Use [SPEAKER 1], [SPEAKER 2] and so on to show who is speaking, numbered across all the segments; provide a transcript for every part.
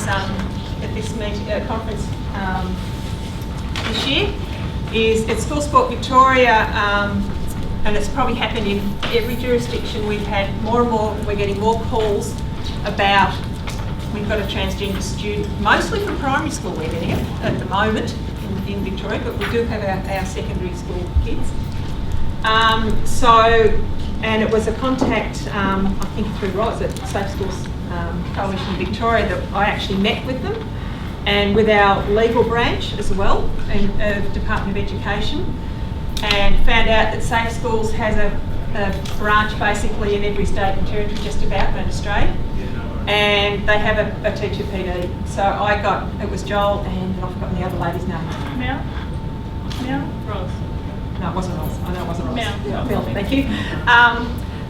[SPEAKER 1] meeting, conference this year is at School Sport Victoria, and it's probably happened in every jurisdiction. We've had more and more, we're getting more calls about, we've got a transgender student, mostly from primary school we're getting it at the moment in Victoria, but we do have our secondary school kids. And it was a contact, I think through Roz at Safe Schools Coalition Victoria, that I actually met with them, and with our legal branch as well, and Department of Education, and found out that Safe Schools has a branch basically in every state and territory just about in Australia, and they have a teacher PD. So it was Joel and I've forgotten the other lady's name.
[SPEAKER 2] Mel? Roz.
[SPEAKER 1] No, it wasn't Roz. I know it wasn't Roz.
[SPEAKER 2] Mel.
[SPEAKER 1] Thank you.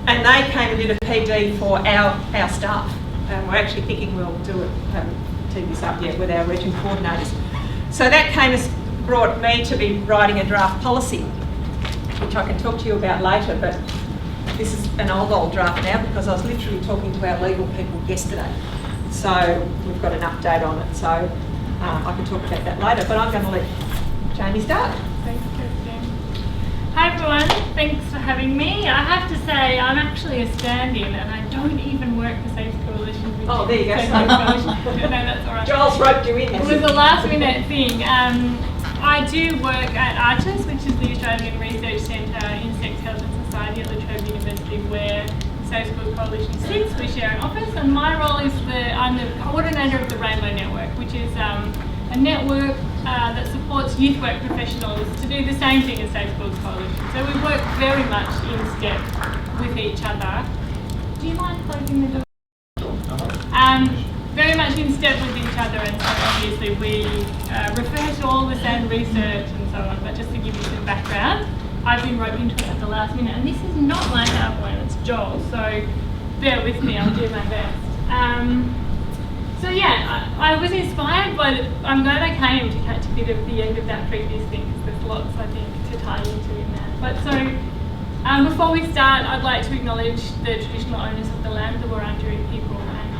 [SPEAKER 1] And they came and did a PD for our staff. And we're actually thinking we'll do it, tee this up yet, with our region coordinators. So that brought me to be writing a draft policy, which I can talk to you about later, but this is an old draft now because I was literally talking to our legal people yesterday. So we've got an update on it. So I can talk about that later, but I'm going to let Jami start.
[SPEAKER 2] Thanks, Kirsten. Hi everyone, thanks for having me. I have to say I'm actually a stand-in and I don't even work for Safe Coalition.
[SPEAKER 1] Oh, there you go.
[SPEAKER 2] No, that's all right.
[SPEAKER 1] Joel's roped you in.
[SPEAKER 2] It was a last-minute thing. I do work at ARCHES, which is the Australian Research Centre in Sex, Health and Society at La Trobe University, where the Safe Schools Coalition sits. We share an office, and my role is I'm the coordinator of the Rainbow Network, which is a network that supports youth work professionals to do the same thing as Safe Schools Coalition. So we work very much in step with each other. Do you mind closing the door? Very much in step with each other, and so obviously we refer to all the same research and so on, but just to give you some background, I've been roped into it at the last minute, and this is not my PowerPoint, it's Joel, so bear with me, I'll do my best. So yeah, I was inspired by I'm glad I came to catch a bit of the end of that previous thing, because there's lots, I think, to tie into in that. But so, before we start, I'd like to acknowledge the traditional owners of the land, the Wurundjeri people, and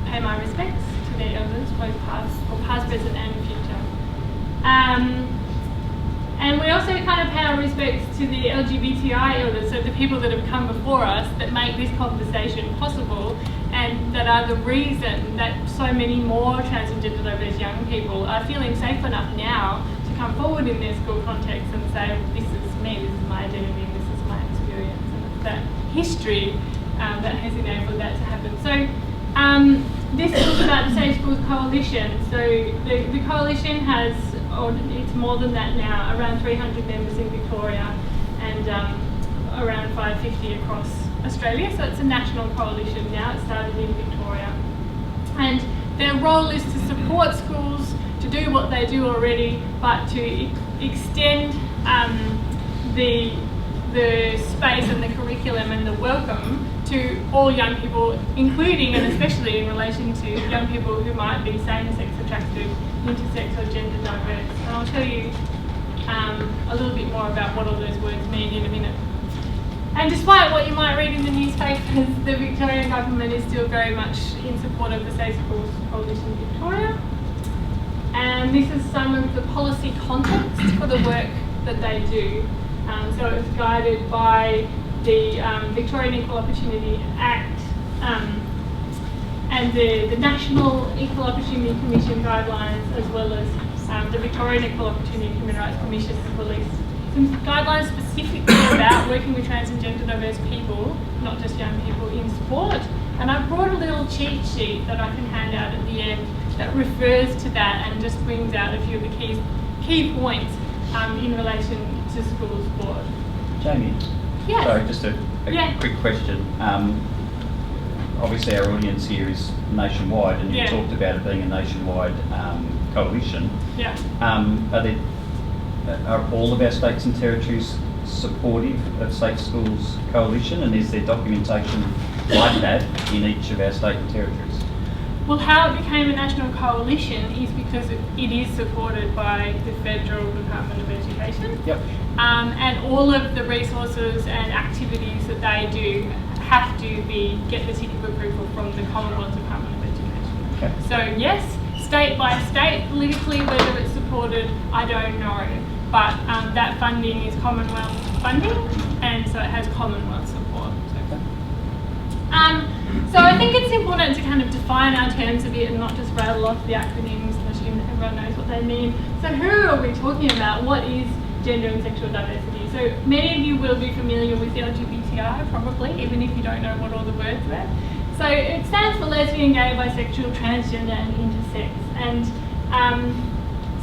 [SPEAKER 2] pay my respects to their elders, both past, present and future. And we also kind of pay our respects to the LGBTI elders, so the people that have come before us that make this conversation possible, and that are the reason that so many more trans and gender diverse young people are feeling safe enough now to come forward in their school context and say, this is me, this is my identity, and this is my experience. And it's that history that has enabled that to happen. So this is about the Safe Schools Coalition. So the coalition has, or it's more than that now, around 300 members in Victoria and around 550 across Australia. So it's a national coalition now. It started in Victoria. And their role is to support schools to do what they do already, but to extend the space and the curriculum and the welcome to all young people, including and especially in relation to young people who might be same-sex attracted, intersex or gender diverse. And I'll tell you a little bit more about what all those words mean in a minute. And despite what you might read in the newspapers, the Victorian government is still very much in support of the Safe Schools Coalition Victoria. And this is some of the policy context for the work that they do. So it's guided by the Victorian Equal Opportunity Act and the National Equal Opportunity Commission guidelines, as well as the Victorian Equal Opportunity Human Rights Commission have released some guidelines specifically about working with trans and gender diverse people, not just young people, in sport. And I've brought a little cheat sheet that I can hand out at the end that refers to that and just brings out a few of the key points in relation to school sport.
[SPEAKER 3] Jami,
[SPEAKER 2] yes.
[SPEAKER 3] Sorry, just a quick question. Obviously our audience here is nationwide, and you talked about it being a nationwide coalition.
[SPEAKER 2] Yeah.
[SPEAKER 3] Are all of our states and territories supportive of Safe Schools Coalition, and is there documentation like that in each of our state and territories?
[SPEAKER 2] Well, how it became a national coalition is because it is supported by the Federal Department of Education.
[SPEAKER 3] Yep.
[SPEAKER 2] And all of the resources and activities that they do have to get the tick of approval from the Commonwealth Department of Education.
[SPEAKER 3] Okay.
[SPEAKER 2] So yes, state by state, politically, whether it's supported, I don't know. But that funding is Commonwealth funding, and so it has Commonwealth support. So I think it's important to kind of define our terms a bit and not just rattle off the acronyms and assume that everyone knows what they mean. So who are we talking about? What is gender and sexual diversity? So many of you will be familiar with the LGBTI, probably, even if you don't know what all the words were. So it stands for lesbian, gay, bisexual, transgender and intersex. And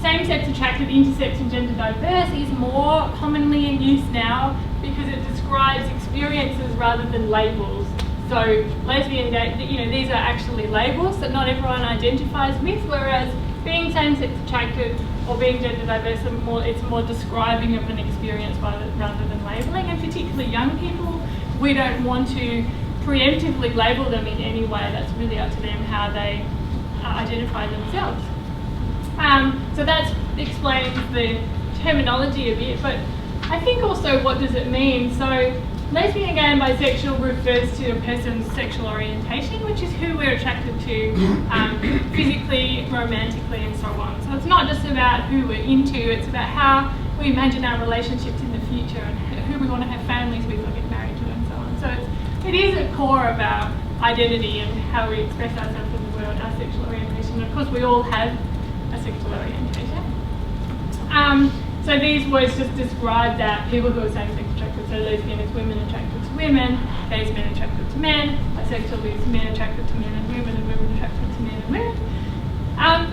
[SPEAKER 2] same-sex attracted, intersex and gender diverse is more commonly in use now because it describes experiences rather than labels. So lesbian, gay, these are actually labels that not everyone identifies with, whereas being same-sex attracted or being gender diverse, it's more describing of an experience rather than labelling. And particularly young people, we don't want to preemptively label them in any way. That's really up to them how they identify themselves. So that explains the terminology a bit, but I think also what does it mean? So lesbian, gay and bisexual refers to a person's sexual orientation, which is who we're attracted to physically, romantically and so on. So it's not just about who we're into, it's about how we imagine our relationships in the future and who we want to have families with or get married to and so on. So it is a core about identity and how we express ourselves in the world, our sexual orientation. And of course we all have a sexual orientation. So these words just describe that people who are same-sex attracted, so lesbian is women attracted to women, gay is men attracted to men, bisexual is men attracted to men and women attracted to men and women.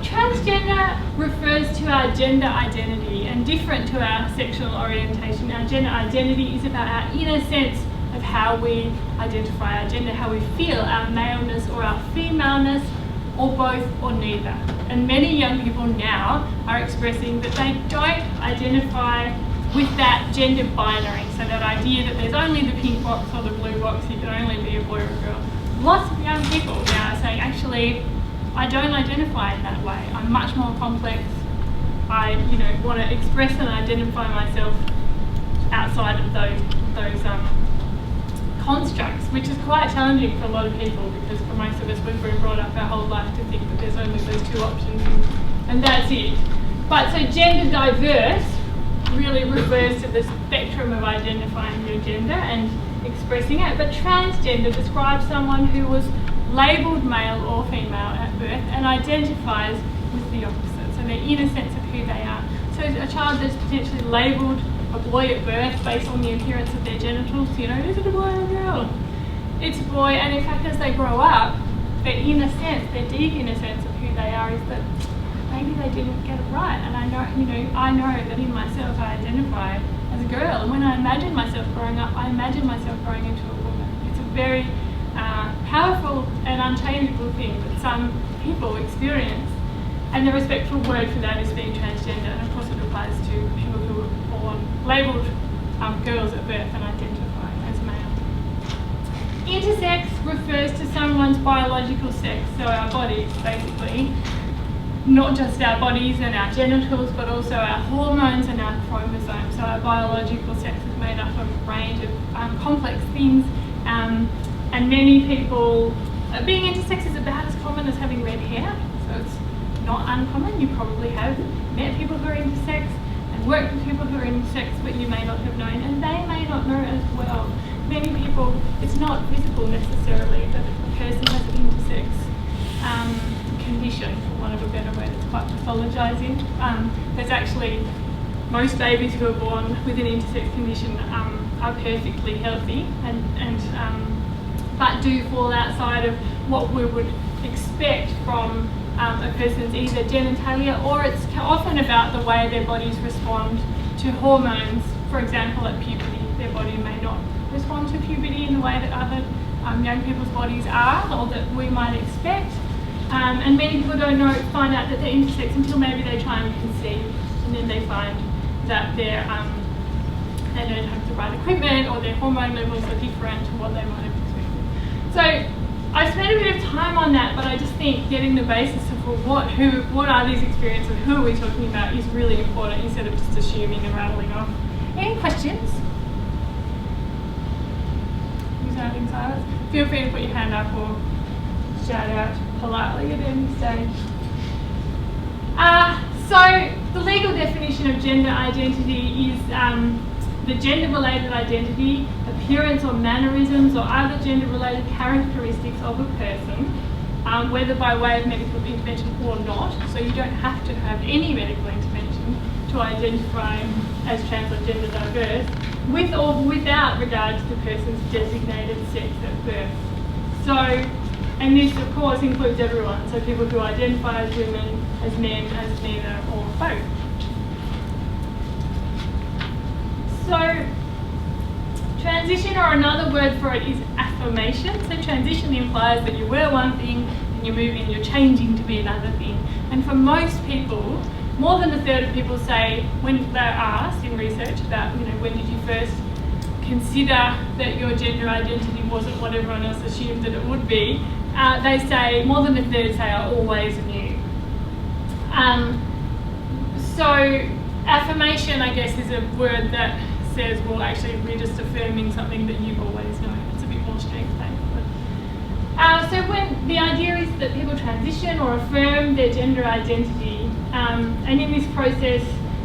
[SPEAKER 2] Transgender refers to our gender identity, and different to our sexual orientation. Our gender identity is about our inner sense of how we identify our gender, how we feel, our maleness or our femaleness, or both or neither. And many young people now are expressing that they don't identify with that gender binary, so that idea that there's only the pink box or the blue box, you can only be a boy or a girl. Lots of young people now are saying, actually, I don't identify in that way. I'm much more complex. I, want to express and identify myself outside of those constructs, which is quite challenging for a lot of people because for most of us we've been brought up our whole life to think that there's only those two options and that's it. But so gender diverse really refers to the spectrum of identifying your gender and expressing it, but transgender describes someone who was labelled male or female at birth and identifies with the opposite, so their inner sense of who they are. So a child that's potentially labelled a boy at birth based on the appearance of their genitals, is it a boy or a girl? It's a boy, and in fact as they grow up, their inner sense, their deep inner sense of who they are is that maybe they didn't get it right, and I know that in myself I identify as a girl, and when I imagine myself growing up, I imagine myself growing into a woman. It's a very powerful and unchangeable thing that some people experience, and the respectful word for that is being transgender, and of course it applies to people who are born labelled girls at birth and identify as male. Intersex refers to someone's biological sex, so our bodies basically, not just our bodies and our genitals, but also our hormones and our chromosomes. So our biological sex is made up of a range of complex things, and many people, being intersex is about as common as having red hair, so it's not uncommon. You probably have met people who are intersex and worked with people who are intersex, but you may not have known, and they may not know as well. Many people, it's not visible necessarily that a person has an intersex condition, for want of a better word. It's quite pathologising. There's actually, most babies who are born with an intersex condition are perfectly healthy but do fall outside of what we would expect from a person's either genitalia, or it's often about the way their bodies respond to hormones. For example, at puberty, their body may not respond to puberty in the way that other young people's bodies are, or that we might expect. And many people find out that they're intersex until maybe they try and conceive, and then they find that they don't have the right equipment, or their hormone levels are different to what they might have expected. So I spent a bit of time on that, but I just think getting the basis of what are these experiences, who are we talking about, is really important instead of just assuming and rattling off. Any questions? You sounding silent? Feel free to put your hand up or shout out. politely at any stage. So the legal definition of gender identity is the gender-related identity, appearance or mannerisms or other gender-related characteristics of a person, whether by way of medical intervention or not. So you don't have to have any medical intervention to identify as trans or gender diverse, with or without regard to the person's designated sex at birth. So, and this of course includes everyone, so people who identify as women, as men, as neither, or both. So, transition, or another word for it, is affirmation. So transition implies that you were one thing and you're moving, you're changing to be another thing. And for most people, more than a third of people say, when they're asked in research about, when did you first consider that your gender identity wasn't what everyone else assumed that it would be, they say, more than a third say, I always knew. So affirmation, I guess, is a word that says, well, actually, we're just affirming something that you've always known. It's a bit more straightforward. So when the idea is that people transition or affirm their gender identity, and in this process,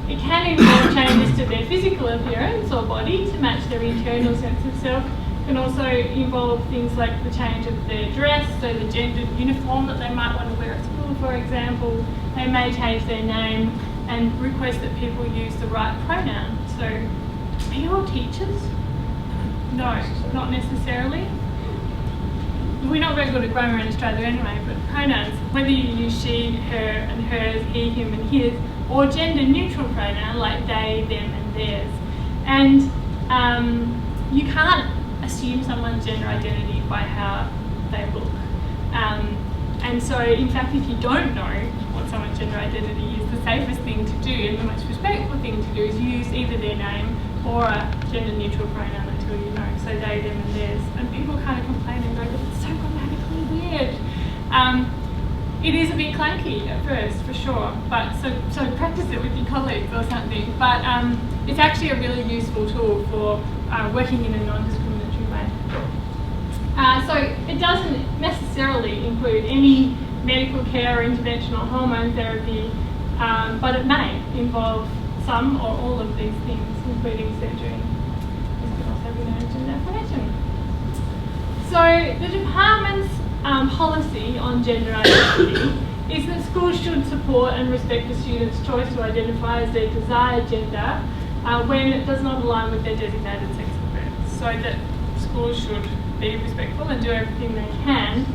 [SPEAKER 2] it can involve changes to their physical appearance or body to match their internal sense of self. It can also involve things like the change of their dress, so the gendered uniform that they might want to wear at school, for example. They may change their name and request that people use the right pronoun. So, are you all teachers? No, not necessarily. We're not very good at grammar in Australia anyway, but pronouns, whether you use she, her and hers, he, him and his, or gender neutral pronoun like they, them and theirs. And you can't assume someone's gender identity by how they look. And so, in fact, if you don't know what someone's gender identity is, the safest thing to do and the most respectful thing to do is use either their name or a gender neutral pronoun until you know. So they, them and theirs. And people kind of complain and go, but it's so grammatically weird. It is a bit clunky at first, for sure, but so practice it with your colleagues or something. But it's actually a really useful tool for working in a non-discriminatory way. So it doesn't necessarily include any medical care or interventional hormone therapy, but it may involve some or all of these things, including surgery. This could also be known as gender affirmation. So the department's policy on gender identity is that schools should support and respect the students' choice to identify as their desired gender when it does not align with their designated sex at birth. So that schools should be respectful and do everything they can,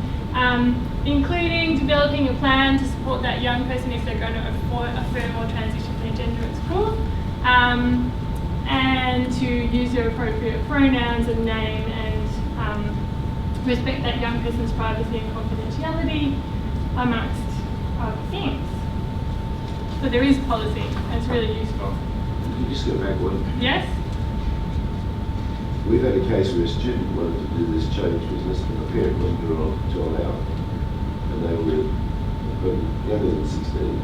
[SPEAKER 2] including developing a plan to support that young person if they're going to affirm or transition their gender at school, and to use their appropriate pronouns and name and respect that young person's privacy and confidentiality, amongst other things. So there is policy, and it's really useful.
[SPEAKER 4] Can you just go back one?
[SPEAKER 2] Yes?
[SPEAKER 4] We've had a case where a student wanted to do this change business, but the parent wasn't to allow it. And they were younger than 16.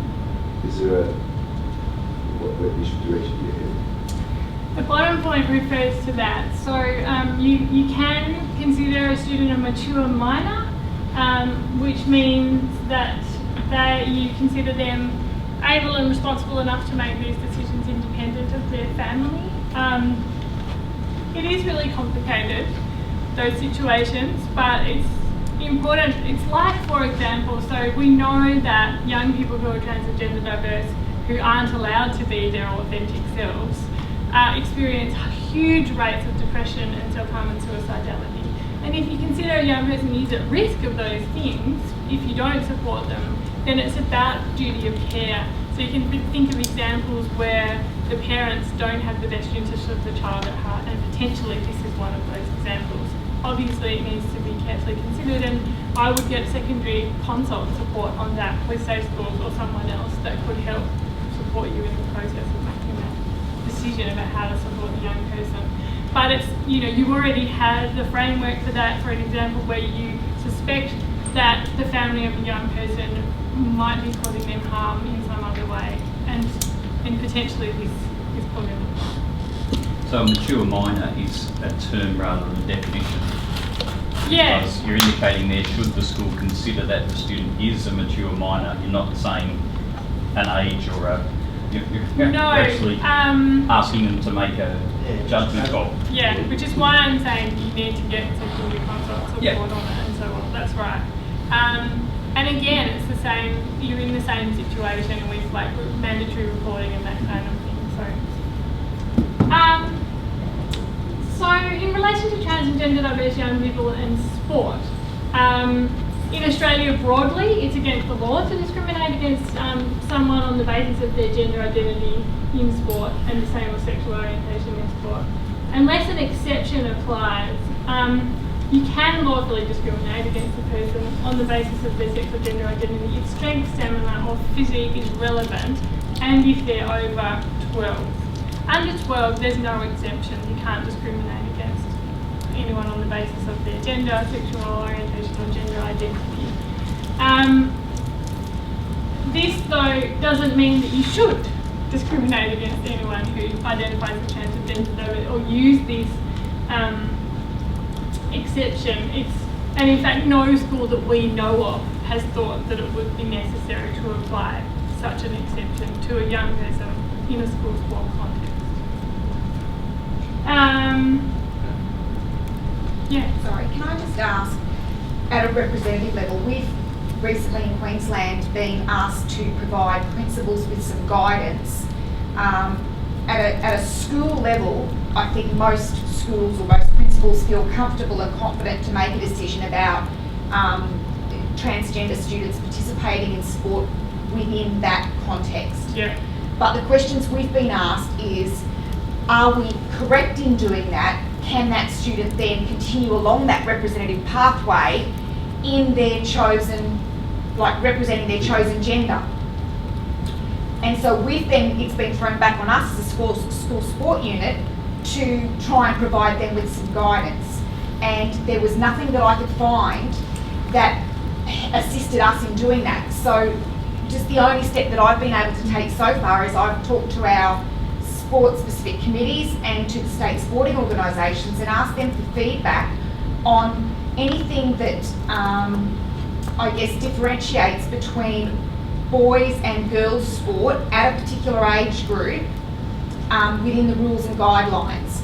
[SPEAKER 4] Is there what direction do you have?
[SPEAKER 2] The bottom point refers to that. So you can consider a student a mature minor, which means that you consider them able and responsible enough to make these decisions independent of their family. It is really complicated, those situations, but it's important. It's like, for example, so we know that young people who are trans and gender diverse who aren't allowed to be their authentic selves experience huge rates of depression and self-harm and suicidality. And if you consider a young person is at risk of those things, if you don't support them, then it's about duty of care. So you can think of examples where the parents don't have the best interests of the child at heart, and potentially this is one of those examples. Obviously it needs to be carefully considered, and I would get secondary consult support on that with Safe Schools or someone else that could help support you in the process of making that decision about how to support the young person. But it's, you already have the framework for that, for an example where you suspect that the family of a young person might be causing them harm in some other way, and potentially this is problematic.
[SPEAKER 3] So a mature minor is a term rather than a definition.
[SPEAKER 2] Yeah.
[SPEAKER 3] Because you're indicating there, should the school consider that the student is a mature minor, you're not saying an age or a, you're
[SPEAKER 2] No,
[SPEAKER 3] actually asking them to make a judgment call.
[SPEAKER 2] Yeah, which is why I'm saying you need to get secondary consult support
[SPEAKER 1] Yeah.
[SPEAKER 2] on it and so on. That's right. And again, it's the same. You're in the same situation with like mandatory reporting and that kind of thing. So in relation to trans and gender diverse young people in sport, in Australia broadly, it's against the law to discriminate against someone on the basis of their gender identity in sport and the same with sexual orientation in sport. Unless an exception applies, you can lawfully discriminate against a person on the basis of their sexual gender identity if strength, stamina or physique is relevant and if they're over 12. Under 12, there's no exemption. You can't discriminate against anyone on the basis of their gender, sexual orientation or gender identity. This, though, doesn't mean that you should discriminate against anyone who identifies as transgender or use this exception. And in fact, no school that we know of has thought that it would be necessary to apply such an exception to a young person in a school sport context. Yeah.
[SPEAKER 5] Sorry, can I just ask, at a representative level, we've recently in Queensland been asked to provide principals with some guidance. At a school level, I think most schools or most principals feel comfortable and confident to make a decision about transgender students participating in sport within that context.
[SPEAKER 2] Yeah.
[SPEAKER 5] But the questions we've been asked is, are we correct in doing that? Can that student then continue along that representative pathway in their chosen, like representing their chosen gender? And so it's been thrown back on us as a school sport unit to try and provide them with some guidance. And there was nothing that I could find that assisted us in doing that. So just the only step that I've been able to take so far is I've talked to our sport-specific committees and to the state sporting organisations and asked them for feedback on anything that I guess differentiates between boys and girls sport at a particular age group within the rules and guidelines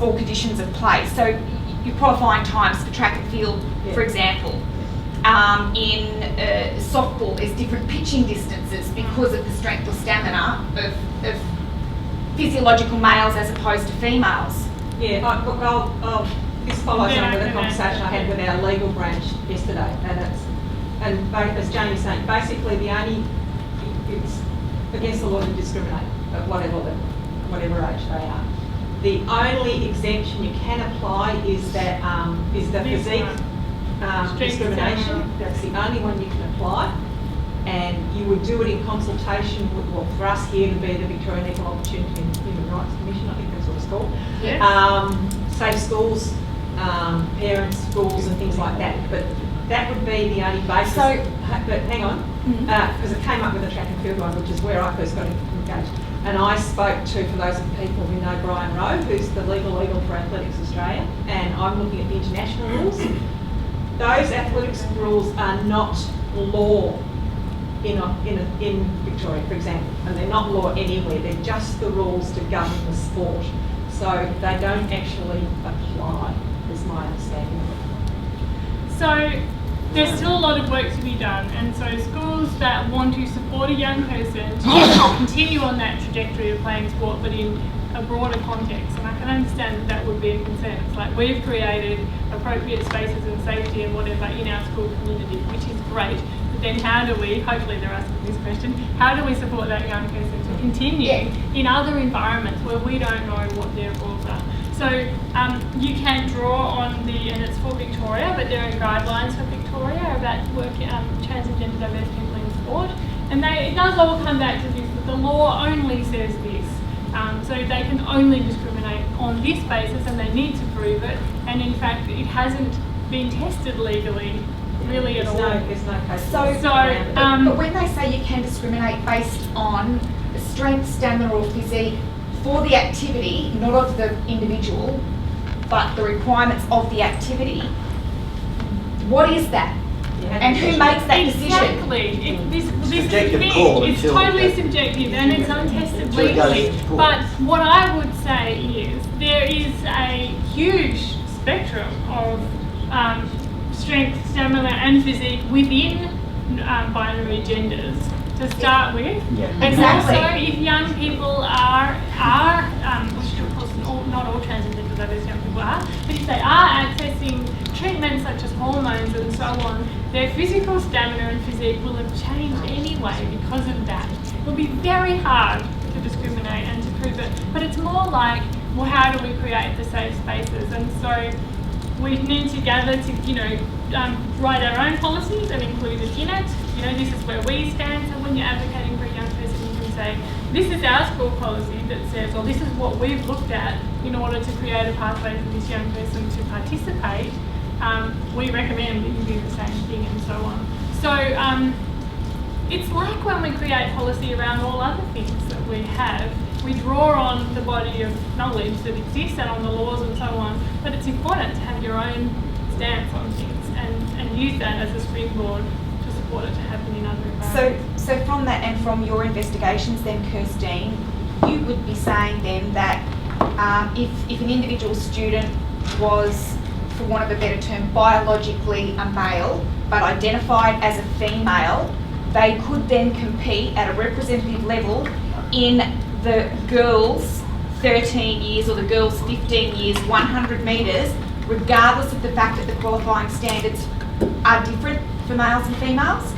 [SPEAKER 5] or conditions of play. So your qualifying times for track and field, for example. In softball, there's different pitching distances because of the strength or stamina of physiological males as opposed to females.
[SPEAKER 1] Yeah, this follows on with a conversation I had with our legal branch yesterday, and as Jamie's saying, basically it's against the law to discriminate at whatever age they are. The only exemption you can apply is the physique discrimination. That's the only one you can apply, and you would do it in consultation with, well, for us here to be the Victorian Equal Opportunity and Human Rights Commission, I think that's what it's called.
[SPEAKER 2] Yes.
[SPEAKER 1] Safe schools, parents, schools and things like that. But that would be the only basis. But hang on, because it came up with the track and field one, which is where I first got engaged. And I spoke to, for those people who know Brian Rowe, who's the legal for Athletics Australia, and I'm looking at the international rules. Those athletics rules are not law in Victoria, for example, and they're not law anywhere. They're just the rules to govern the sport. So they don't actually apply, is my understanding of it.
[SPEAKER 2] So there's still a lot of work to be done, and so schools that want to support a young person to continue on that trajectory of playing sport but in a broader context, and I can understand that that would be a concern. It's like we've created appropriate spaces and safety and whatever in our school community, which is great, but then how do we, hopefully they're asking this question, how do we support that young person to continue in other environments where we don't know what their rules are? So you can draw on and it's for Victoria, but there are guidelines for Victoria about working trans and gender diverse people in sport, and it does all come back to this, that the law only says this. So they can only discriminate on this basis and they need to prove it, and in fact it hasn't been tested legally really at all.
[SPEAKER 1] There's no case.
[SPEAKER 5] But when they say you can discriminate based on strength, stamina or physique for the activity, not of the individual, but the requirements of the activity, what is that? And who makes that decision?
[SPEAKER 2] Exactly. This is the
[SPEAKER 6] Subjective
[SPEAKER 2] thing.
[SPEAKER 6] call
[SPEAKER 2] It's
[SPEAKER 6] until
[SPEAKER 2] totally
[SPEAKER 6] that-
[SPEAKER 2] subjective and it's untested
[SPEAKER 6] until it goes
[SPEAKER 2] legally.
[SPEAKER 6] to court.
[SPEAKER 2] But what I would say is there is a huge spectrum of strength, stamina, and physique within binary genders to start with.
[SPEAKER 3] Yeah.
[SPEAKER 2] And
[SPEAKER 5] Exactly.
[SPEAKER 2] also, if young people are which of course not all transgender people, that is young people are, but if they are accessing treatments such as hormones and so on, their physical stamina and physique will have changed anyway because of that. It will be very hard to discriminate and to prove it, but it's more like, well, how do we create the safe spaces? And so we need to gather to, write our own policies and include it in it. This is where we stand. So when you're advocating for a young person, you can say, this is our school policy that says, or this is what we've looked at in order to create a pathway for this young person to participate. We recommend that you do the same thing and so on. So it's like when we create policy around all other things that we have. We draw on the body of knowledge that exists and on the laws and so on, but it's important to have your own stance on things and use that as a springboard to support it to happen in other environments.
[SPEAKER 5] So from that and from your investigations then, Kirstine, you would be saying then that if an individual student was, for want of a better term, biologically a male but identified as a female, they could then compete at a representative level in the girls' 13 years or the girls' 15 years, 100 metres, regardless of the fact that the qualifying standards are different for males and females?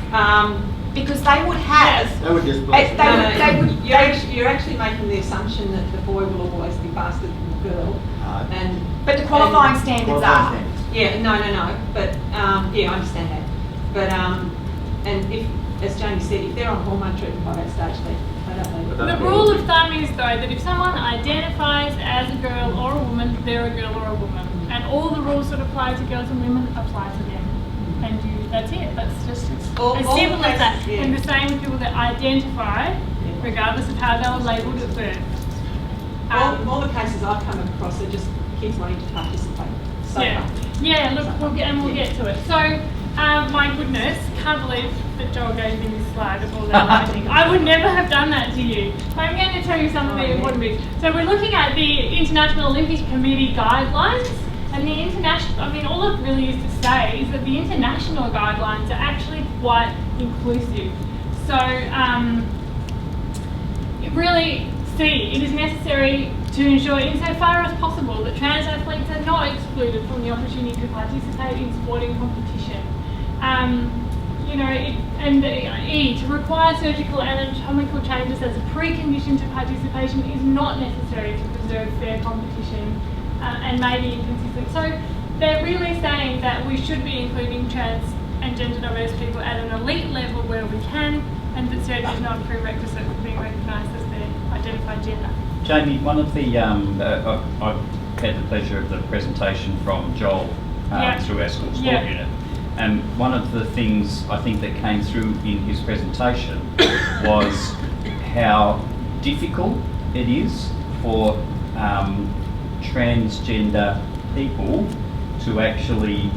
[SPEAKER 5] Because they would have...
[SPEAKER 6] They would just
[SPEAKER 1] You're actually making the assumption that the boy will always be faster than the girl.
[SPEAKER 5] But the qualifying standards are.
[SPEAKER 1] Yeah, no. But, I understand that. But, and if, as Jamie said, if they're on hormone treatment by that stage, they don't need it.
[SPEAKER 2] The rule of thumb is, though, that if someone identifies as a girl or a woman, they're a girl or a woman. And all the rules that apply to girls and women apply to them. And that's it. That's just as simple as that.
[SPEAKER 1] Yeah.
[SPEAKER 2] And the same with people that identify, regardless of how they were labelled at birth.
[SPEAKER 1] All the cases I've come across are just kids wanting to participate. So far.
[SPEAKER 2] Yeah, look, we'll get to it. So, my goodness, can't believe that Joel gave me this slide of all that writing. I would never have done that to you. But I'm going to tell you some of the important bits. So we're looking at the International Olympic Committee guidelines. And the international, all it really is to say is that the international guidelines are actually quite inclusive. So, it is necessary to ensure, insofar as possible, that trans athletes are not excluded from the opportunity to participate in sporting competition. To require surgical anatomical changes as a precondition to participation is not necessary to preserve fair competition and may be inconsistent. So they're really saying that we should be including trans and gender diverse people at an elite level where we can, and that surgery is not a prerequisite for being recognised as their identified gender.
[SPEAKER 3] Jamie, one of the, I've had the pleasure of the presentation from Joel through our school sport unit. And one of the things I think that came through in his presentation was how difficult it is for transgender people to actually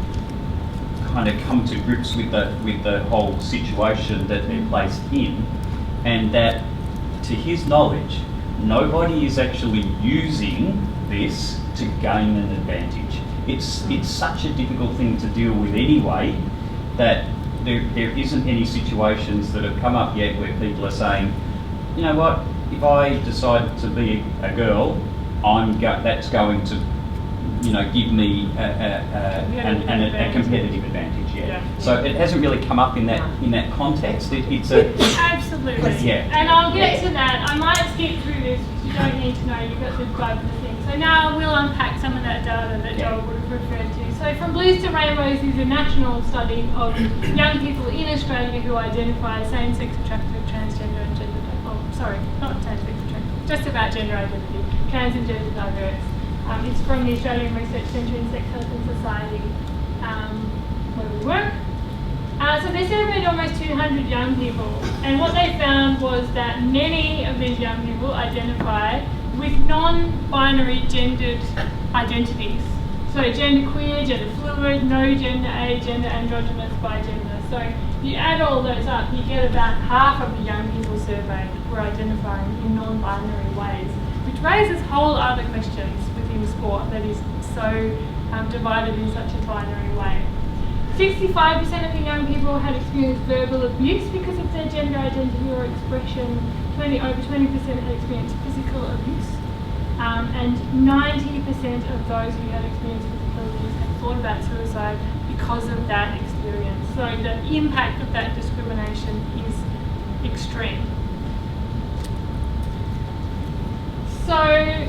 [SPEAKER 3] kind of come to grips with the whole situation that they're placed in, and that, to his knowledge, nobody is actually using this to gain an advantage. It's such a difficult thing to deal with anyway, that there isn't any situations that have come up yet where people are saying, you know what, if I decide to be a girl, that's going to, give me a competitive advantage. Yeah. So it hasn't really come up in that context. It's a
[SPEAKER 2] absolutely.
[SPEAKER 3] Yeah.
[SPEAKER 2] And I'll get to that. I might skip through this because you don't need to know. You've got to go over the thing. So now we'll unpack some of that data that Joel would have referred to. So From Blues to Rainbows is a national study of young people in Australia who identify as same-sex attracted, transgender and gender. Not same-sex attracted. Just about gender identity, trans and gender diverse. It's from the Australian Research Centre in Sex Health and Society, where we work. So they surveyed almost 200 young people, and what they found was that many of these young people identify with non-binary gendered identities. So gender queer, gender fluid, no gender A, gender androgynous, by gender. So you add all those up, you get about half of the young people surveyed were identifying in non-binary ways, which raises whole other questions within sport that is so divided in such a binary way. 65% of the young people had experienced verbal abuse because of their gender identity or expression. Over 20% had experienced physical abuse. And 90% of those who had experienced physical abuse had thought about suicide because of that experience. So the impact of that discrimination is extreme. So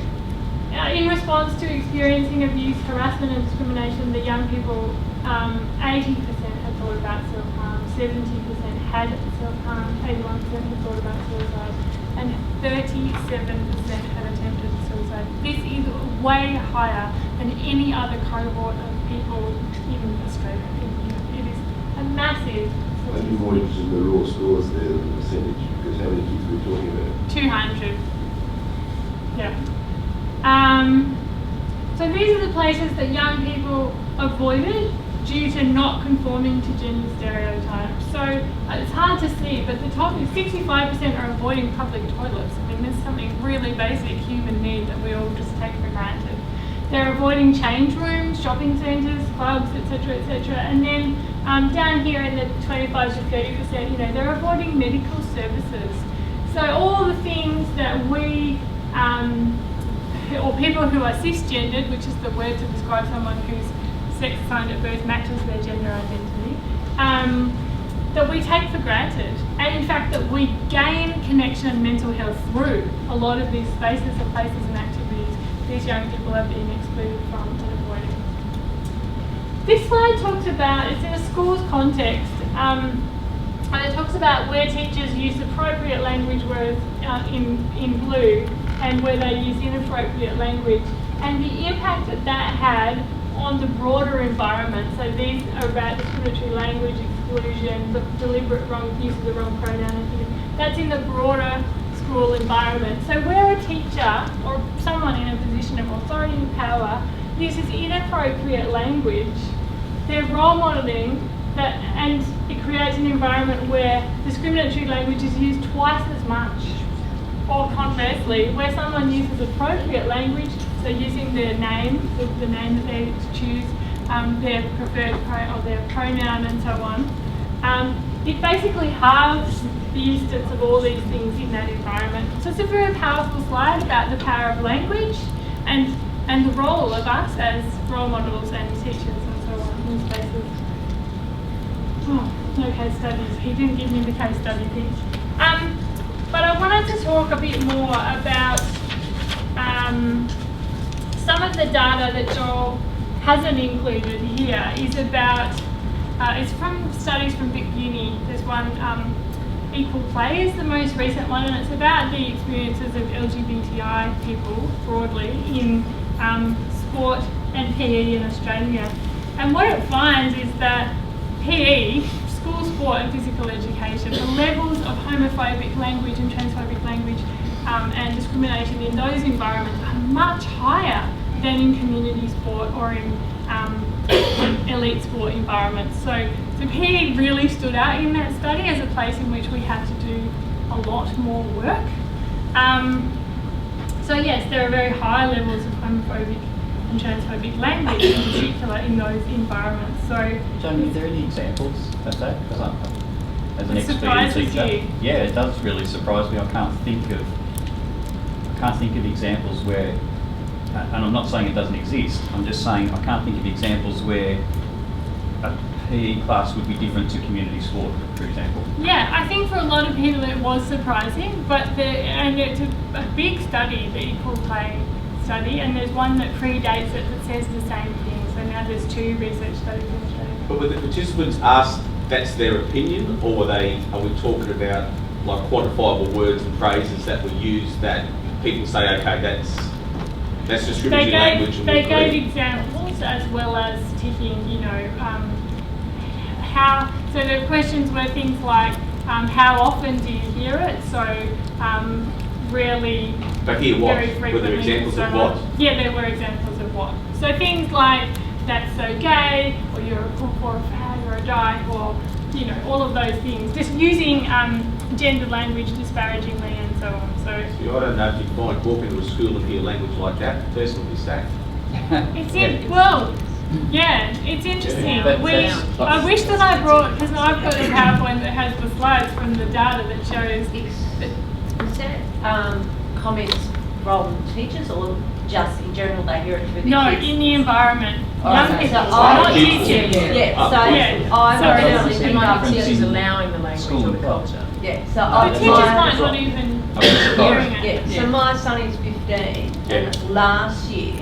[SPEAKER 2] in response to experiencing abuse, harassment and discrimination, the young people, 80% had thought about self-harm, 70% had self-harm, 81% had thought about suicide, and 37% had attempted suicide. This is way higher than any other cohort of people in Australia. It is a massive.
[SPEAKER 4] I'd be more interested in the raw scores there than the percentage, because how many kids are we talking about?
[SPEAKER 2] 200. Yeah. So these are the places that young people avoided due to not conforming to gender stereotypes. So it's hard to see, but the top is 65% are avoiding public toilets. I mean, there's something really basic human need that we all just take for granted. They're avoiding change rooms, shopping centres, clubs, etc., etc. And then down here in the 25 to 30%, they're avoiding medical services. So all the things that we or people who are cisgendered, which is the word to describe someone whose sex assigned at birth matches their gender identity, that we take for granted, and in fact that we gain connection and mental health through a lot of these spaces and places and activities these young people are being excluded from and avoiding. This slide talks about, it's in a school's context, and it talks about where teachers use appropriate language words in blue and where they use inappropriate language, and the impact that that had on the broader environment. So these are about discriminatory language, exclusion, the deliberate use of the wrong pronoun, and things. That's in the broader school environment. So where a teacher or someone in a position of authority and power uses inappropriate language, they're role modelling that, and it creates an environment where discriminatory language is used twice as much. Or conversely, where someone uses appropriate language, so using their name, the name that they choose, their preferred or their pronoun and so on, it basically halves the instance of all these things in that environment. So it's a very powerful slide about the power of language and the role of us as role models and teachers and so on in spaces. Oh, no case studies. He didn't give me the case study thing. But I wanted to talk a bit more about some of the data that Joel hasn't included here is about, it's from studies from Vic Uni. There's one, Equal Play is the most recent one, and it's about the experiences of LGBTI people broadly in sport and PE in Australia. And what it finds is that PE, school sport and physical education, the levels of homophobic language and transphobic language and discrimination in those environments are much higher than in community sport or in elite sport environments. So PE really stood out in that study as a place in which we had to do a lot more work. So yes, there are very high levels of homophobic and transphobic language in particular in those environments. So,
[SPEAKER 3] Jami, are there any examples of that? Because as an
[SPEAKER 2] experienced
[SPEAKER 3] teacher,
[SPEAKER 2] you.
[SPEAKER 3] yeah, it does really surprise me. I can't think of examples where, and I'm not saying it doesn't exist. I'm just saying I can't think of examples where a PE class would be different to community sport, for example.
[SPEAKER 2] Yeah, I think for a lot of people it was surprising, and it's a big study, the Equal Play study, and there's one that predates it that says the same thing. So now there's 2 research studies in Australia.
[SPEAKER 6] But were the participants asked that's their opinion, or are we talking about like quantifiable words and phrases that were used that people say, okay, that's discriminatory language? And
[SPEAKER 2] they gave examples as well as ticking, so the questions were things like, how often do you hear it? So rarely,
[SPEAKER 6] but here what?
[SPEAKER 2] very frequently.
[SPEAKER 6] Were there examples of what?
[SPEAKER 2] Yeah, there were examples of of what. So things like, that's so gay, or you're a cook or a fag or a dyke, or, you know, all of those things. Just using gender language disparagingly and so on. So
[SPEAKER 6] I don't know if you find walk into a school and hear language like that, the person will be sacked.
[SPEAKER 2] it's it's interesting.
[SPEAKER 3] Yeah, but
[SPEAKER 2] I wish that I brought, because I've got a PowerPoint that has the slides from the data that shows
[SPEAKER 7] Is that comments from teachers or just in general they hear it through the kids?
[SPEAKER 2] in the environment. Young
[SPEAKER 7] So
[SPEAKER 2] people,
[SPEAKER 7] I-
[SPEAKER 2] not teachers.
[SPEAKER 7] Yeah, so
[SPEAKER 2] Yeah.
[SPEAKER 7] I
[SPEAKER 2] Sorry,
[SPEAKER 7] definitely
[SPEAKER 2] that's
[SPEAKER 7] think
[SPEAKER 2] different.
[SPEAKER 7] of
[SPEAKER 8] Teachers
[SPEAKER 3] in
[SPEAKER 8] allowing the language
[SPEAKER 3] school
[SPEAKER 8] or
[SPEAKER 3] and
[SPEAKER 8] the
[SPEAKER 3] club.
[SPEAKER 8] culture.
[SPEAKER 7] Yeah, so
[SPEAKER 2] The teachers might not even hearing it.
[SPEAKER 7] Yeah, so my son is 15 and last year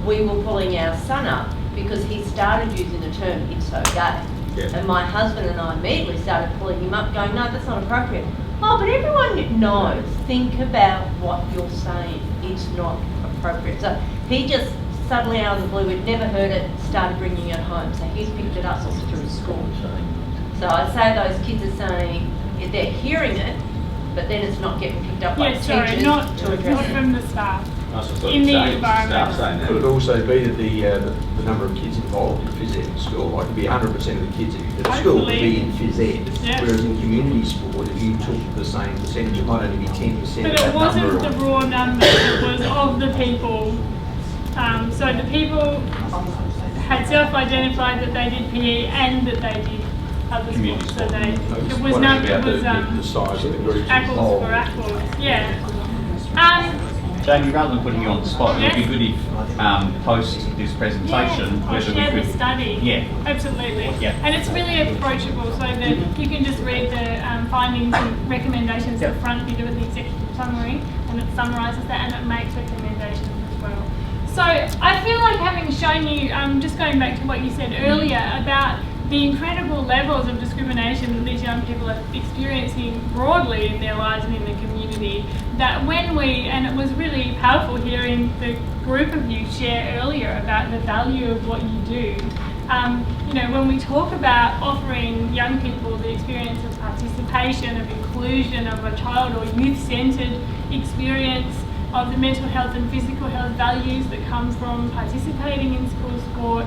[SPEAKER 7] we were pulling our son up because he started using the term "it's so gay."
[SPEAKER 6] Yeah.
[SPEAKER 7] And my husband and I immediately started pulling him up going, no, that's not appropriate. Oh, but everyone knows, think about what you're saying, it's not appropriate. So he just suddenly out of the blue, we'd never heard it, started bringing it home. So he's picked it up all through school. So I'd say those kids are saying, they're hearing it, but then it's not getting picked up by teachers
[SPEAKER 2] not
[SPEAKER 7] to address it.
[SPEAKER 2] from the staff.
[SPEAKER 6] That's what
[SPEAKER 2] In the
[SPEAKER 6] I'm saying,
[SPEAKER 2] environment.
[SPEAKER 6] staff saying
[SPEAKER 9] Could it
[SPEAKER 6] that.
[SPEAKER 9] also be that the number of kids involved in phys ed in school, like it'd be 100% of the kids at school would be in phys ed,
[SPEAKER 2] Yeah.
[SPEAKER 9] whereas in community sport, if you took the same percentage, it might only be 10%
[SPEAKER 2] But
[SPEAKER 9] of that
[SPEAKER 2] it wasn't
[SPEAKER 9] number.
[SPEAKER 2] the raw number, it was of the people. So the people had self-identified that they did PE and that they did other
[SPEAKER 3] Community
[SPEAKER 2] sports. So
[SPEAKER 3] sport.
[SPEAKER 2] it was
[SPEAKER 9] Wondering
[SPEAKER 2] not, it
[SPEAKER 9] about
[SPEAKER 2] was
[SPEAKER 9] the size of the groups
[SPEAKER 2] apples
[SPEAKER 9] involved.
[SPEAKER 2] for apples, yeah.
[SPEAKER 3] Jamie, rather than putting you on the spot, it would be
[SPEAKER 2] Yes.
[SPEAKER 3] good if post this presentation,
[SPEAKER 2] I'll
[SPEAKER 3] whether we
[SPEAKER 2] share
[SPEAKER 3] could.
[SPEAKER 2] the study.
[SPEAKER 3] Yeah.
[SPEAKER 2] Absolutely.
[SPEAKER 3] Yeah.
[SPEAKER 2] And it's really approachable so that you can just read the findings and recommendations at the front bit of the executive summary, and it summarises that and it makes recommendations as well. So I feel like having shown you, just going back to what you said earlier about the incredible levels of discrimination that these young people are experiencing broadly in their lives and in the community, that when and it was really powerful hearing the group of you share earlier about the value of what you do. You know, when we talk about offering young people the experience of participation, of inclusion, of a child or youth-centred experience of the mental health and physical health values that come from participating in school sport,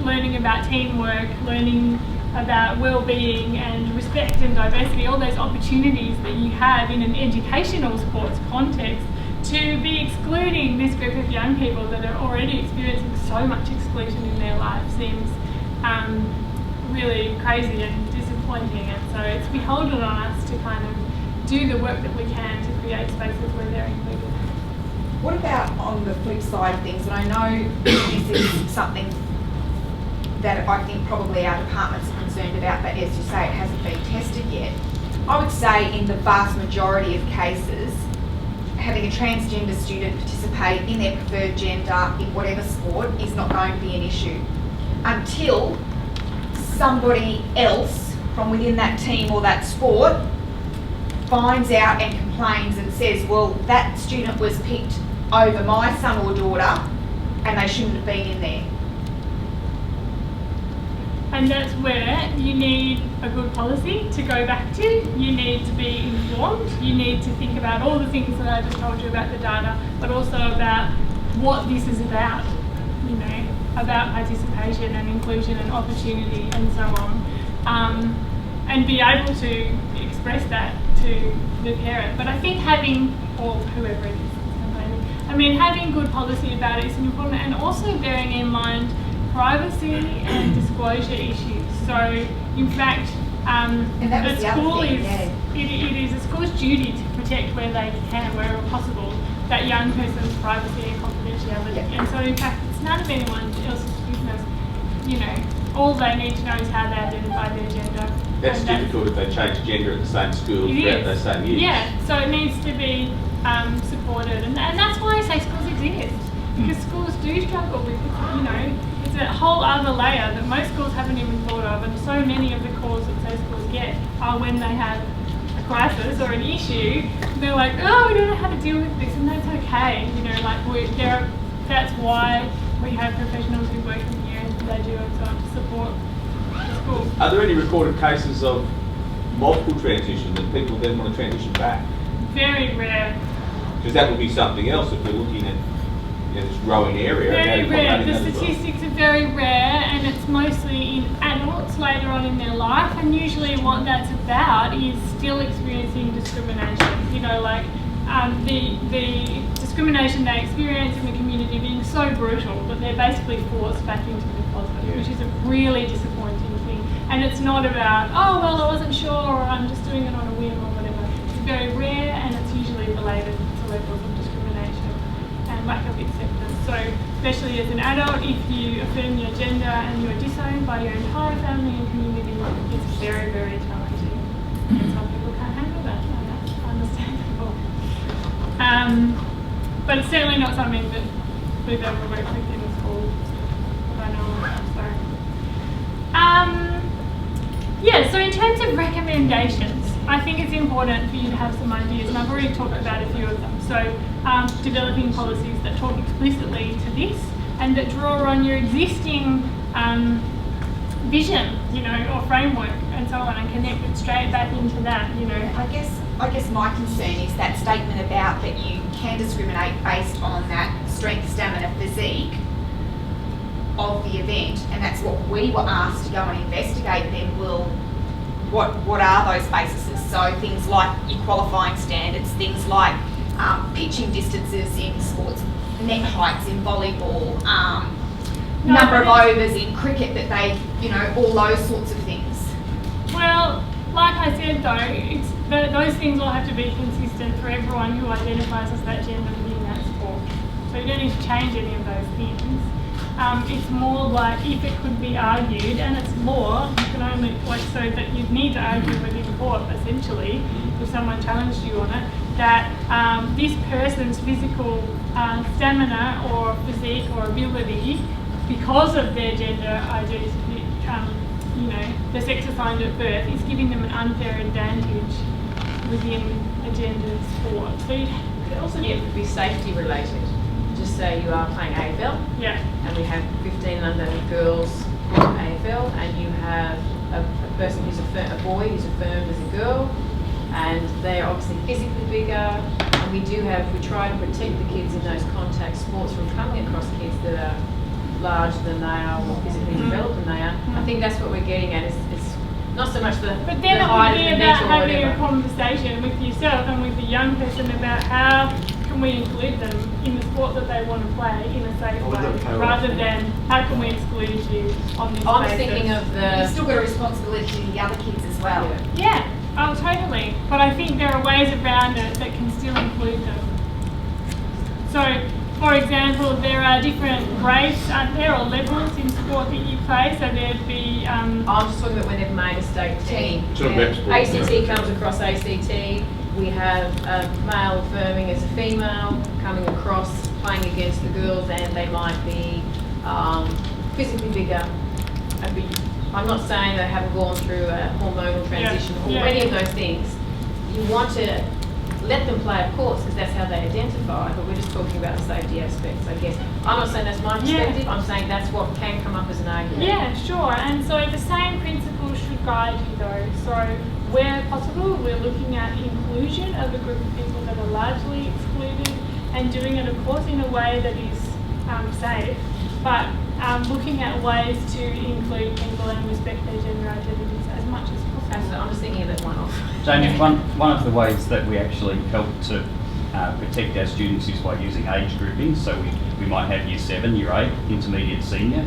[SPEAKER 2] learning about teamwork, learning about well-being and respect and diversity, all those opportunities that you have in an educational sports context, to be excluding this group of young people that are already experiencing so much exclusion in their life seems really crazy and disappointing. And so it's beholden on us to kind of do the work that we can to create spaces where they're included.
[SPEAKER 5] What about on the flip side of things, and I know this is something that I think probably our department's concerned about, but as you say, it hasn't been tested yet. I would say in the vast majority of cases, having a transgender student participate in their preferred gender in whatever sport is not going to be an issue until somebody else from within that team or that sport finds out and complains and says, well, that student was picked over my son or daughter and they shouldn't have been in there.
[SPEAKER 2] And that's where you need a good policy to go back to. You need to be informed. You need to think about all the things that I just told you about the data, but also about what this is about, you know, about participation and inclusion and opportunity and so on. And be able to express that to the parent. But I think having, or whoever it is, I mean, having good policy about it is important, and also bearing in mind privacy and disclosure issues. So, in fact,
[SPEAKER 5] And that was
[SPEAKER 2] a
[SPEAKER 5] the other
[SPEAKER 2] school
[SPEAKER 5] thing,
[SPEAKER 2] is
[SPEAKER 5] yeah.
[SPEAKER 2] it is a school's duty to protect where they can, wherever possible, that young person's privacy and confidentiality.
[SPEAKER 5] Yeah.
[SPEAKER 2] And so, in fact, it's none of anyone else's business. You know, all they need to know is how they identify their gender.
[SPEAKER 6] That's
[SPEAKER 2] And
[SPEAKER 6] difficult if they change gender at the same school
[SPEAKER 2] It
[SPEAKER 6] throughout
[SPEAKER 2] is.
[SPEAKER 6] those same years.
[SPEAKER 2] Yeah, so it needs to be supported, and that's why safe schools exist, because schools do struggle with, you know, it's a whole other layer that most schools haven't even thought of, and so many of the calls that safe schools get are when they have a crisis or an issue. They're like, oh, we don't know how to deal with this, and that's okay, you know, like that's why we have professionals who work in here and they do it to support the school.
[SPEAKER 6] Are there any recorded cases of multiple transition that people then want to transition back?
[SPEAKER 2] Very rare.
[SPEAKER 6] Because that would be something else if we're looking at, you it's a growing area. How do
[SPEAKER 2] Very
[SPEAKER 6] you
[SPEAKER 2] rare.
[SPEAKER 6] promote
[SPEAKER 2] The
[SPEAKER 6] that as well?
[SPEAKER 2] statistics are very rare, and it's mostly in adults later on in their life. And usually, what that's about is still experiencing discrimination. You know, like the discrimination they experience in the community being so brutal that they're basically forced back into the closet, which is a really disappointing thing. And it's not about, oh well, I wasn't sure, or I'm just doing it on a whim or whatever. It's very rare, and it's usually related to levels of discrimination and lack of acceptance. So, especially as an adult, if you affirm your gender and you're disowned by your entire family and community, it's very, very challenging. And some people can't handle that, and that's understandable. But it's certainly not something that we've ever worked with in the school that I know of. Yeah, so in terms of recommendations, I think it's important for you to have some ideas, and I've already talked about a few of them. So developing policies that talk explicitly to this and that draw on your existing vision, you know, or framework and so on, and connect it straight back into that, you know.
[SPEAKER 5] I guess my concern is that statement about that you can discriminate based on that strength, stamina, physique of the event, and that's what we were asked to go and investigate. Then, what are those bases? So things like your qualifying standards, things like pitching distances in sports, net heights in volleyball, number of overs in cricket that they, you know, all those sorts of things.
[SPEAKER 2] Well, like I said though, those things all have to be consistent for everyone who identifies as that gender within that sport. So you don't need to change any of those things. It's more like if it could be argued, and it's law, you can only, like, so that you'd need to argue within court essentially, if someone challenged you on it, that this person's physical stamina or physique or ability, because of their gender identity, you know, the sex assigned at birth, is giving them an unfair advantage within a gendered sport. So
[SPEAKER 8] It also needs to be safety related. Just say you are playing AFL,
[SPEAKER 2] yeah,
[SPEAKER 8] and we have 15 under girls AFL, and you have a person who's a boy who's affirmed as a girl, and they are obviously physically bigger, and we try to protect the kids in those contact sports from coming across kids that are larger than they are or physically developed than they are. I think that's what we're getting at. It's not so much the
[SPEAKER 2] but then
[SPEAKER 8] the
[SPEAKER 2] it
[SPEAKER 8] height
[SPEAKER 2] would be
[SPEAKER 8] of the
[SPEAKER 2] about
[SPEAKER 8] net or
[SPEAKER 2] having a
[SPEAKER 8] whatever.
[SPEAKER 2] conversation with yourself and with the young person about how can we include them in the sport that they want to play in a safe way, rather than how can we exclude you on this
[SPEAKER 8] I'm
[SPEAKER 2] basis.
[SPEAKER 8] thinking of the...
[SPEAKER 5] You've still got a responsibility to the other kids as well.
[SPEAKER 2] Yeah, oh totally. But I think there are ways around it that can still include them. So, for example, there are different grades, aren't there, or levels in sport that you play. So there'd be...
[SPEAKER 8] I'm just talking about when they've made a state team.
[SPEAKER 6] So rep sport.
[SPEAKER 8] ACT comes across ACT. We have a male affirming as a female coming across playing against the girls, and they might be physically bigger. I'm not saying they haven't gone through a hormonal transition or any of those things. You want to let them play, of course, because that's how they identify, but we're just talking about the safety aspects, I guess. I'm not saying that's my perspective, I'm saying that's what can come up as an argument.
[SPEAKER 2] Yeah, sure. And so the same principles should guide you though. So where possible, we're looking at inclusion of a group of people that are largely excluded, and doing it, of course, in a way that is safe, but looking at ways to include people and respect their gender identities as much as possible.
[SPEAKER 8] I'm just thinking of that one-off.
[SPEAKER 3] Jamie, one of the ways that we actually help to protect our students is by using age grouping. So we might have year 7, year 8, intermediate, senior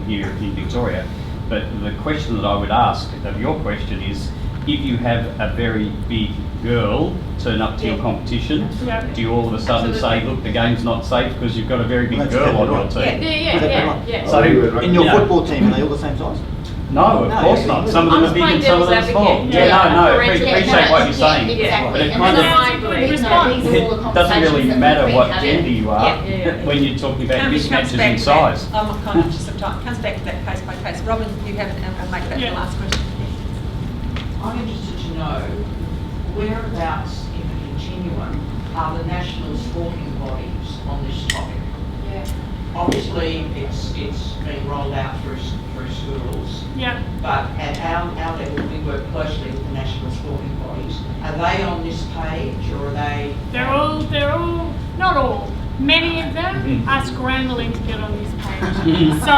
[SPEAKER 3] here in Victoria. But the question that I would ask of your question is, if you have a very big girl turn up to your competition, do you all of a sudden say, look, the game's not safe because you've got a very big girl on your team?
[SPEAKER 8] Yeah.
[SPEAKER 3] So,
[SPEAKER 10] in your football team, are they all the same size?
[SPEAKER 3] No, of course not. Some of them are big and some of them are small. Appreciate what you're saying. But it kind of, it doesn't really matter what gender you are when you're talking about mismatches in size.
[SPEAKER 1] I'm conscious of time. It comes back to that case by case. Robin, you haven't, and I'll make that the last question.
[SPEAKER 11] I'm interested to know whereabouts in the continuum are the national sporting bodies on this topic. Obviously, it's being rolled out through schools. But at our level, we work closely with the national sporting bodies. Are they on this page, or are they?
[SPEAKER 2] They're all, not all, many of them are scrambling to get on this page. So,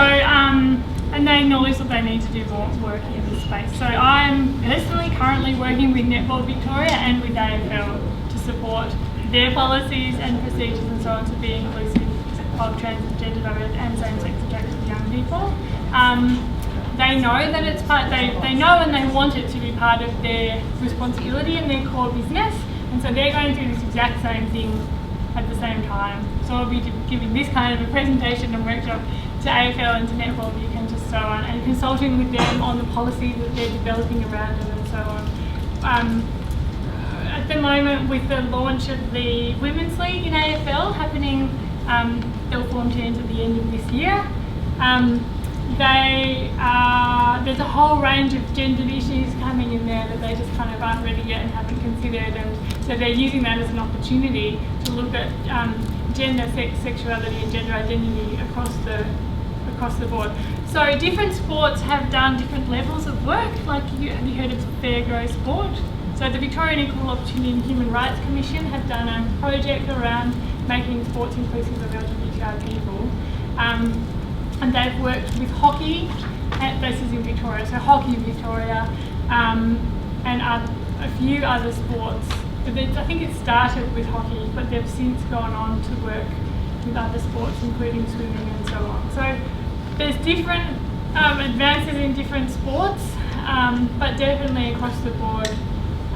[SPEAKER 2] and they acknowledge that they need to do more work in this space. So I'm personally currently working with Netball Victoria and with AFL to support their policies and procedures and so on to be inclusive of transgender and same-sex attracted young people. They know that it's part, they know and they want it to be part of their responsibility and their core business, and so they're going through this exact same thing at the same time. So I'll be giving this kind of a presentation and workshop to AFL and to Netball Vic and just so on, and consulting with them on the policies that they're developing around them and so on. At the moment, with the launch of the Women's League in AFL happening, they'll form teams at the end of this year. There's a whole range of gendered issues coming in there that they just kind of aren't ready yet and haven't considered, and so they're using that as an opportunity to look at gender, sexuality and gender identity across the board. So different sports have done different levels of work, like have you heard of Fair Grow Sport? So the Victorian Equal Opportunity and Human Rights Commission have done a project around making sports inclusive of LGBTI people. And they've worked with hockey, this is in Victoria, so Hockey Victoria, and a few other sports. But I think it started with hockey, but they've since gone on to work with other sports, including swimming and so on. So there's different advances in different sports, but definitely across the board,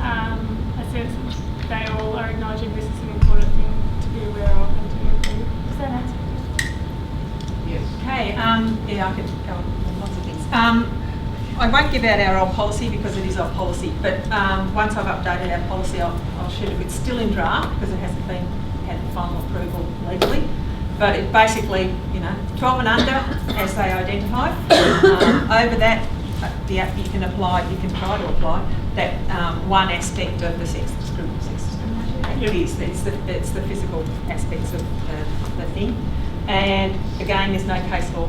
[SPEAKER 2] a sense that they all are acknowledging this is an important thing to be aware of and to improve. Does that answer?
[SPEAKER 11] Yes.
[SPEAKER 1] Okay, yeah, I could go on lots of things. I won't give out our old policy because it is our policy, but once I've updated our policy, I'll share it. It's still in draft because it hasn't had final approval legally. But it basically, 12 and under as they identify. Over that, you can try to apply that one aspect of the sex discrimination. It is. It's the physical aspects of the thing. And again, there's no case law.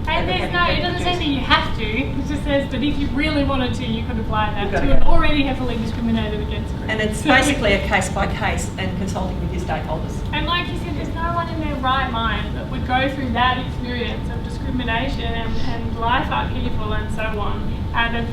[SPEAKER 2] And it doesn't say that you have to, it just says that if you really wanted to, you could apply that
[SPEAKER 1] to
[SPEAKER 2] an already heavily discriminated against group.
[SPEAKER 1] And it's basically a case by case and consulting with your stakeholders.
[SPEAKER 2] And like you said, there's no one in their right mind that would go through that experience of discrimination and life upheaval and so on out of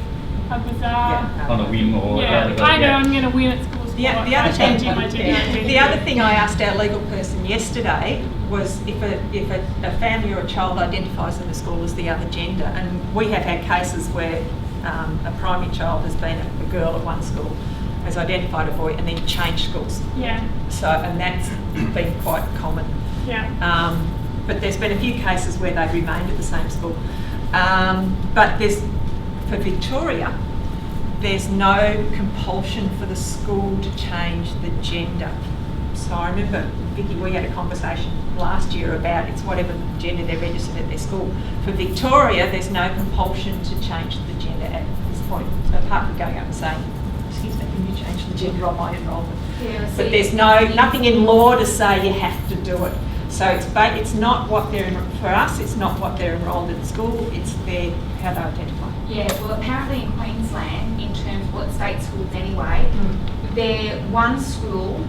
[SPEAKER 2] a bizarre...
[SPEAKER 3] On a whim or...
[SPEAKER 2] Yeah, I know I'm going to win at school sport.
[SPEAKER 1] The other thing I asked our legal person yesterday was if a family or a child identifies in the school as the other gender, and we have had cases where a primary child has been a girl at one school, has identified a boy, and then changed schools.
[SPEAKER 2] Yeah.
[SPEAKER 1] So, and that's been quite common.
[SPEAKER 2] Yeah.
[SPEAKER 1] But there's been a few cases where they've remained at the same school. But for Victoria, there's no compulsion for the school to change the gender. So I remember, Vicky, we had a conversation last year about it's whatever gender they're registered at their school. For Victoria, there's no compulsion to change the gender at this point, so apart from going up and saying, excuse me, can you change the gender on my enrolment?
[SPEAKER 5] Yeah,
[SPEAKER 1] but there's nothing in law to say you have to do it. So it's not what they're, for us, it's not what they're enrolled at school, it's how they identify.
[SPEAKER 5] Yeah, well apparently in Queensland, in terms of what state schools anyway, they're one school,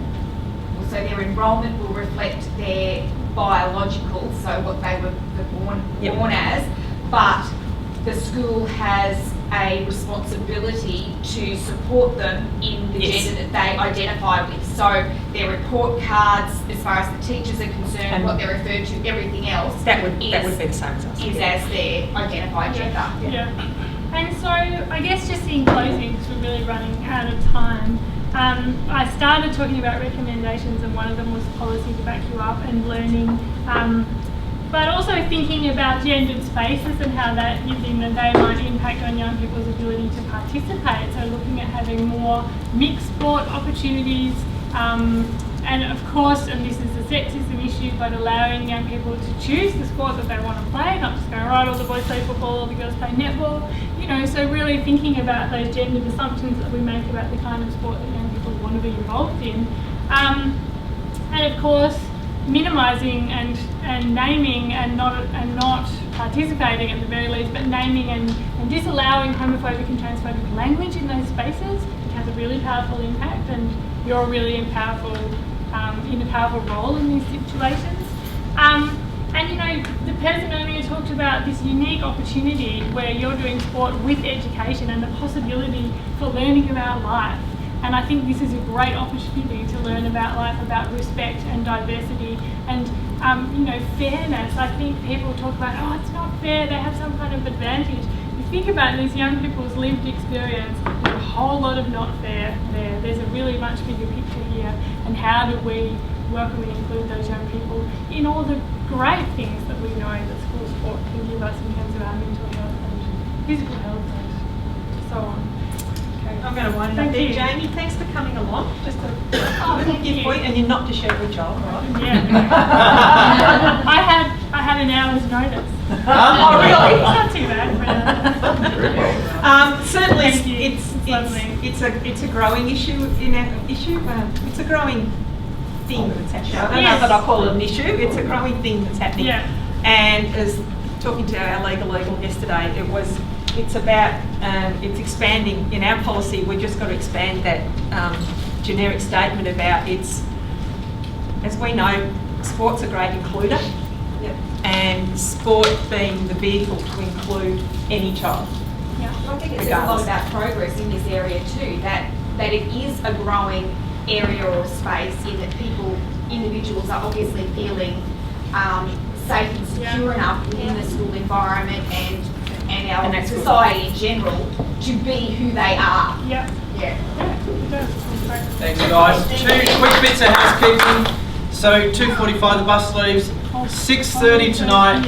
[SPEAKER 5] so their enrolment will reflect their biological, so what they were born as, but the school has a responsibility to support them in the gender that they identify with. So their report cards, as far as the teachers are concerned, and what they're referred to, everything else
[SPEAKER 1] that would be the same as us.
[SPEAKER 5] Is as their identified gender.
[SPEAKER 2] Yeah. And so I guess just in closing, because we're really running out of time, I started talking about recommendations, and one of them was policy to back you up and learning, but also thinking about gendered spaces and how that using the day might impact on young people's ability to participate. So looking at having more mixed sport opportunities, and of course, and this is a sexism issue, but allowing young people to choose the sport that they want to play, not just going, right, all the boys play football, all the girls play netball, so really thinking about those gendered assumptions that we make about the kind of sport that young people want to be involved in. And of course, minimising and naming and not participating at the very least, but naming and disallowing homophobic and transphobic language in those spaces, which has a really powerful impact, and you're a really powerful in a powerful role in these situations. And you know, the person earlier talked about this unique opportunity where you're doing sport with education and the possibility for learning about life. And I think this is a great opportunity to learn about life, about respect and diversity and you know, fairness. I think people talk about, oh, it's not fair, they have some kind of advantage. You think about these young people's lived experience, there's a whole lot of not fair there. There's a really much bigger picture here, and how do we welcome and include those young people in all the great things that we know that school sport can give us in terms of our mental health and physical health and so on. Okay.
[SPEAKER 1] I'm going to wind it up
[SPEAKER 2] Thank
[SPEAKER 1] there.
[SPEAKER 2] you.
[SPEAKER 1] Jamie, thanks for coming along. Just a
[SPEAKER 2] thank
[SPEAKER 1] little gift
[SPEAKER 2] you.
[SPEAKER 1] for you, and you're not to share with Joel, right?
[SPEAKER 2] Yeah. I had an hour's notice.
[SPEAKER 1] Oh, really?
[SPEAKER 2] It's not too bad.
[SPEAKER 1] Certainly,
[SPEAKER 2] Thank you.
[SPEAKER 1] it's a growing issue in our issue. It's a growing thing that's happening. I don't
[SPEAKER 2] Yes.
[SPEAKER 1] know that I call it an issue. It's a growing thing that's happening.
[SPEAKER 2] Yeah.
[SPEAKER 1] And as talking to our legal yesterday, it's about it's expanding in our policy. We've just got to expand that generic statement about it's. As we know, sport's a great includer.
[SPEAKER 5] Yep.
[SPEAKER 1] And sport being the vehicle to include any child.
[SPEAKER 2] Yeah.
[SPEAKER 5] I think it says a lot about progress in this area too, that it is a growing area or space in that individuals are obviously feeling safe and secure enough within the school environment and our
[SPEAKER 1] And that's good.
[SPEAKER 5] society in general to be who they are.
[SPEAKER 2] Yeah.
[SPEAKER 5] Yeah.
[SPEAKER 2] Yeah. It does. It's great.
[SPEAKER 12] Thanks guys. 2 quick bits of housekeeping. So 2:45 the bus leaves, 6:30 tonight